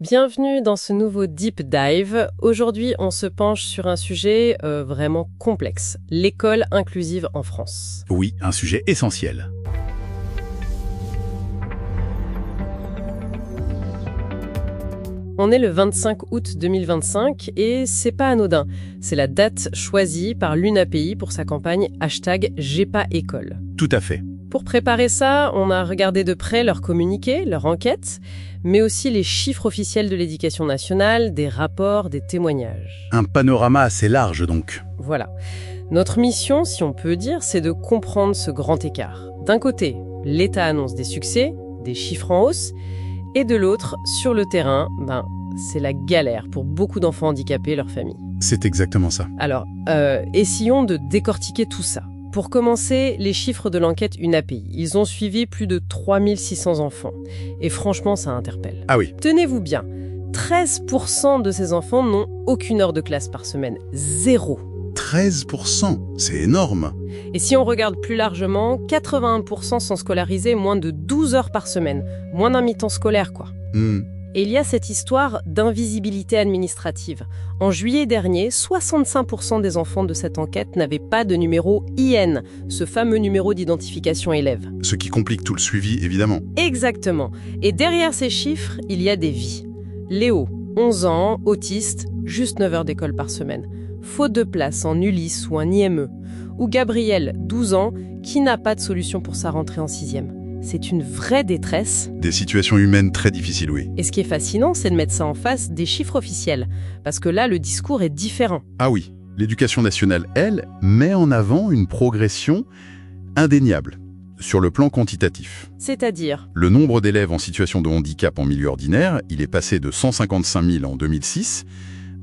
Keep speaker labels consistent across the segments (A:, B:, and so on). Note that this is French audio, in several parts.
A: Bienvenue dans ce nouveau Deep Dive. Aujourd'hui, on se penche sur un sujet vraiment complexe, l'école inclusive en France.
B: Oui, un sujet essentiel.
A: On est le 25 août 2025 et c'est pas anodin. C'est la date choisie par l'UNAPI pour sa campagne #JepasÉcole.
B: Tout à fait.
A: Pour préparer ça, on a regardé de près leurs communiqués, leurs enquêtes, mais aussi les chiffres officiels de l'éducation nationale, des rapports, des témoignages.
B: Un panorama assez large donc.
A: Voilà. Notre mission, si on peut dire, c'est de comprendre ce grand écart. D'un côté, l'État annonce des succès, des chiffres en hausse, et de l'autre, sur le terrain, c'est la galère pour beaucoup d'enfants handicapés et leurs familles.
B: C'est exactement ça.
A: Alors, essayons de décortiquer tout ça. Pour commencer, les chiffres de l'enquête UNAPI. Ils ont suivi plus de 3600 enfants. Et franchement, ça interpelle.
B: Ah oui.
A: Tenez-vous bien, 13% de ces enfants n'ont aucune heure de classe par semaine. 0.
B: 13%, c'est énorme.
A: Et si on regarde plus largement, 81% sont scolarisés moins de 12 heures par semaine. Moins d'un mi-temps scolaire, quoi. Et il y a cette histoire d'invisibilité administrative. En juillet dernier, 65% des enfants de cette enquête n'avaient pas de numéro IN, ce fameux numéro d'identification élève.
B: Ce qui complique tout le suivi, évidemment.
A: Exactement. Et derrière ces chiffres, il y a des vies. Léo, 11 ans, autiste, juste 9 heures d'école par semaine. Faute de place en Ulysse ou un IME. Ou Gabriel, 12 ans, qui n'a pas de solution pour sa rentrée en 6e. C'est une vraie détresse.
B: Des situations humaines très difficiles, oui.
A: Et ce qui est fascinant, c'est de mettre ça en face des chiffres officiels. Parce que là, le discours est différent.
B: Ah oui, l'éducation nationale, elle, met en avant une progression indéniable sur le plan quantitatif.
A: C'est-à-dire,
B: Le nombre d'élèves en situation de handicap en milieu ordinaire, il est passé de 155 000 en 2006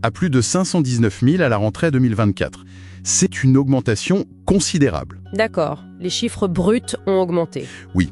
B: à plus de 519 000 à la rentrée 2024. C'est une augmentation considérable.
A: d'accord, les chiffres bruts ont augmenté.
B: Oui,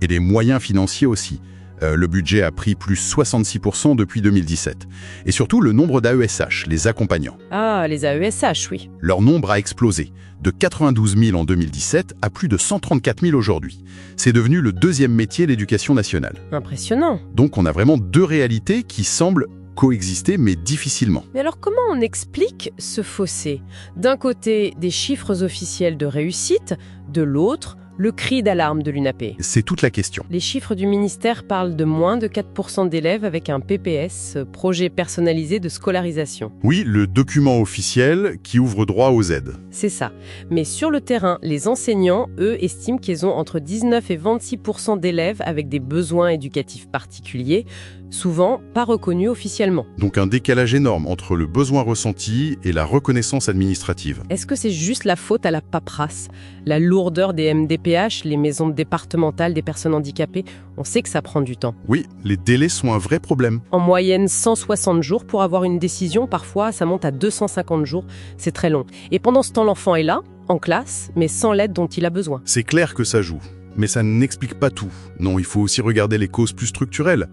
B: et les moyens financiers aussi. Le budget a pris plus 66% depuis 2017. Et surtout, le nombre d'AESH, les accompagnants.
A: Ah, les AESH, oui.
B: Leur nombre a explosé, de 92 000 en 2017 à plus de 134 000 aujourd'hui. C'est devenu le deuxième métier de l'éducation nationale.
A: Impressionnant.
B: Donc on a vraiment deux réalités qui semblent coexister, mais difficilement.
A: Mais alors comment on explique ce fossé? D'un côté, des chiffres officiels de réussite, de l'autre, le cri d'alarme de l'UNAPI.
B: C'est toute la question.
A: Les chiffres du ministère parlent de moins de 4% d'élèves avec un PPS, projet personnalisé de scolarisation.
B: Oui, le document officiel qui ouvre droit aux aides.
A: C'est ça. Mais sur le terrain, les enseignants, eux, estiment qu'ils ont entre 19 et 26% d'élèves avec des besoins éducatifs particuliers, souvent pas reconnus officiellement.
B: Donc un décalage énorme entre le besoin ressenti et la reconnaissance administrative.
A: Est-ce que c'est juste la faute à la paperasse, la lourdeur des MDPH, les maisons départementales des personnes handicapées? On sait que ça prend du temps.
B: Oui, les délais sont un vrai problème.
A: En moyenne, 160 jours pour avoir une décision. Parfois, ça monte à 250 jours. C'est très long. Et pendant ce temps, l'enfant est là, en classe, mais sans l'aide dont il a besoin.
B: C'est clair que ça joue, mais ça n'explique pas tout. Non, il faut aussi regarder les causes plus structurelles,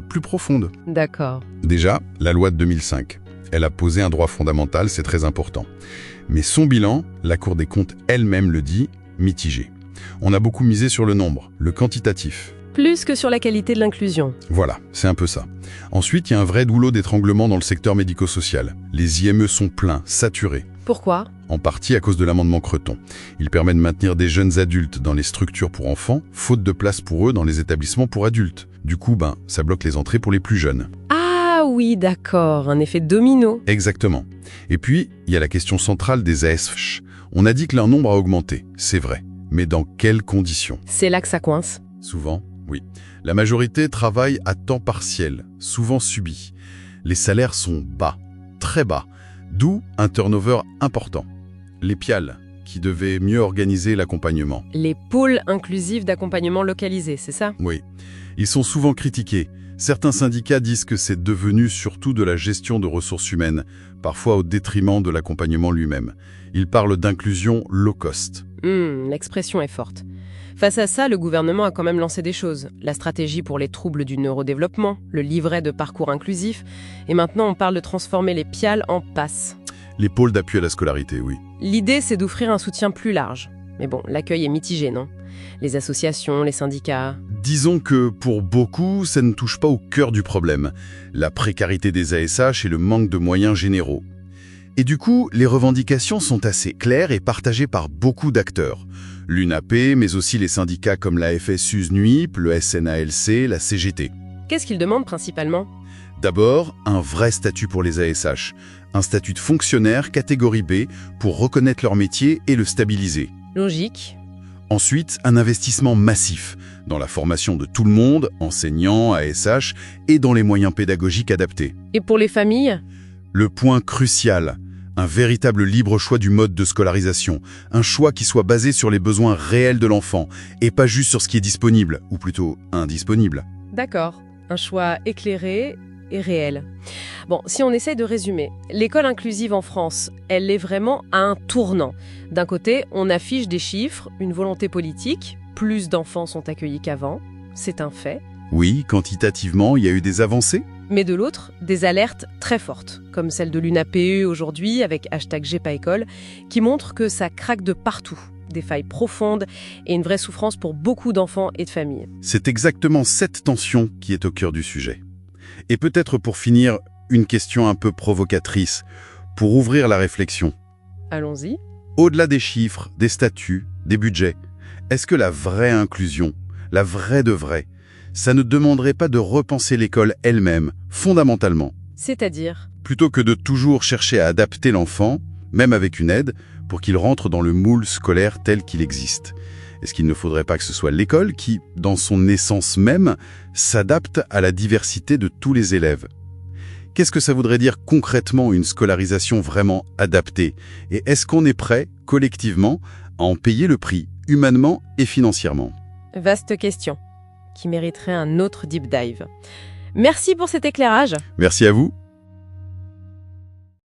B: plus profondes.
A: D'accord.
B: Déjà, la loi de 2005. Elle a posé un droit fondamental, c'est très important. Mais son bilan, la Cour des comptes elle-même le dit, mitigé. On a beaucoup misé sur le nombre, le quantitatif.
A: Plus que sur la qualité de l'inclusion.
B: Voilà, c'est un peu ça. Ensuite, il y a un vrai goulot d'étranglement dans le secteur médico-social. Les IME sont pleins, saturés.
A: Pourquoi?
B: En partie à cause de l'amendement Creton. Il permet de maintenir des jeunes adultes dans les structures pour enfants, faute de place pour eux dans les établissements pour adultes. Du coup, ça bloque les entrées pour les plus jeunes.
A: Ah oui, d'accord, un effet domino.
B: Exactement. Et puis, il y a la question centrale des AESH. On a dit que leur nombre a augmenté, c'est vrai. Mais dans quelles conditions?
A: C'est là que ça coince.
B: Souvent, oui. La majorité travaille à temps partiel, souvent subi. Les salaires sont bas, très bas, d'où un turnover important. Les PIAL, qui devaient mieux organiser l'accompagnement.
A: Les pôles inclusifs d'accompagnement localisés, c'est ça?
B: Oui. Ils sont souvent critiqués. Certains syndicats disent que c'est devenu surtout de la gestion de ressources humaines, parfois au détriment de l'accompagnement lui-même. Ils parlent d'inclusion low cost.
A: L'expression est forte. Face à ça, le gouvernement a quand même lancé des choses. La stratégie pour les troubles du neurodéveloppement, le livret de parcours inclusif, et maintenant on parle de transformer les PIAL en PASS.
B: Les pôles d'appui à la scolarité, oui.
A: L'idée, c'est d'offrir un soutien plus large. Mais bon, l'accueil est mitigé, non? Les associations, les syndicats?
B: Disons que pour beaucoup, ça ne touche pas au cœur du problème, la précarité des ASH et le manque de moyens généraux. Et du coup, les revendications sont assez claires et partagées par beaucoup d'acteurs. L'UNAP, mais aussi les syndicats comme la FSUS-NUIP, le SNALC, la CGT.
A: Qu'est-ce qu'ils demandent principalement?
B: D'abord, un vrai statut pour les ASH, un statut de fonctionnaire catégorie B pour reconnaître leur métier et le stabiliser.
A: Logique.
B: Ensuite, un investissement massif dans la formation de tout le monde, enseignants, ASH, et dans les moyens pédagogiques adaptés.
A: Et pour les familles?
B: Le point crucial, un véritable libre choix du mode de scolarisation, un choix qui soit basé sur les besoins réels de l'enfant, et pas juste sur ce qui est disponible, ou plutôt indisponible.
A: D'accord, un choix éclairé et réel. Bon, si on essaie de résumer, l'école inclusive en France, elle est vraiment à un tournant. D'un côté, on affiche des chiffres, une volonté politique, plus d'enfants sont accueillis qu'avant, c'est un fait.
B: Oui, quantitativement, il y a eu des avancées.
A: Mais de l'autre, des alertes très fortes, comme celle de l'UNAPE aujourd'hui avec #GetPasEcole, qui montrent que ça craque de partout. Des failles profondes et une vraie souffrance pour beaucoup d'enfants et de familles.
B: C'est exactement cette tension qui est au cœur du sujet. Et peut-être pour finir, une question un peu provocatrice, pour ouvrir la réflexion.
A: Allons-y.
B: Au-delà des chiffres, des statuts, des budgets, est-ce que la vraie inclusion, la vraie de vraie, ça ne demanderait pas de repenser l'école elle-même, fondamentalement?
A: C'est-à-dire?
B: Plutôt que de toujours chercher à adapter l'enfant, même avec une aide, pour qu'il rentre dans le moule scolaire tel qu'il existe. Est-ce qu'il ne faudrait pas que ce soit l'école qui, dans son essence même, s'adapte à la diversité de tous les élèves? Qu'est-ce que ça voudrait dire concrètement une scolarisation vraiment adaptée? Et est-ce qu'on est prêt, collectivement, à en payer le prix, humainement et financièrement?
A: Vaste question, qui mériterait un autre deep dive. Merci pour cet éclairage.
B: Merci à vous.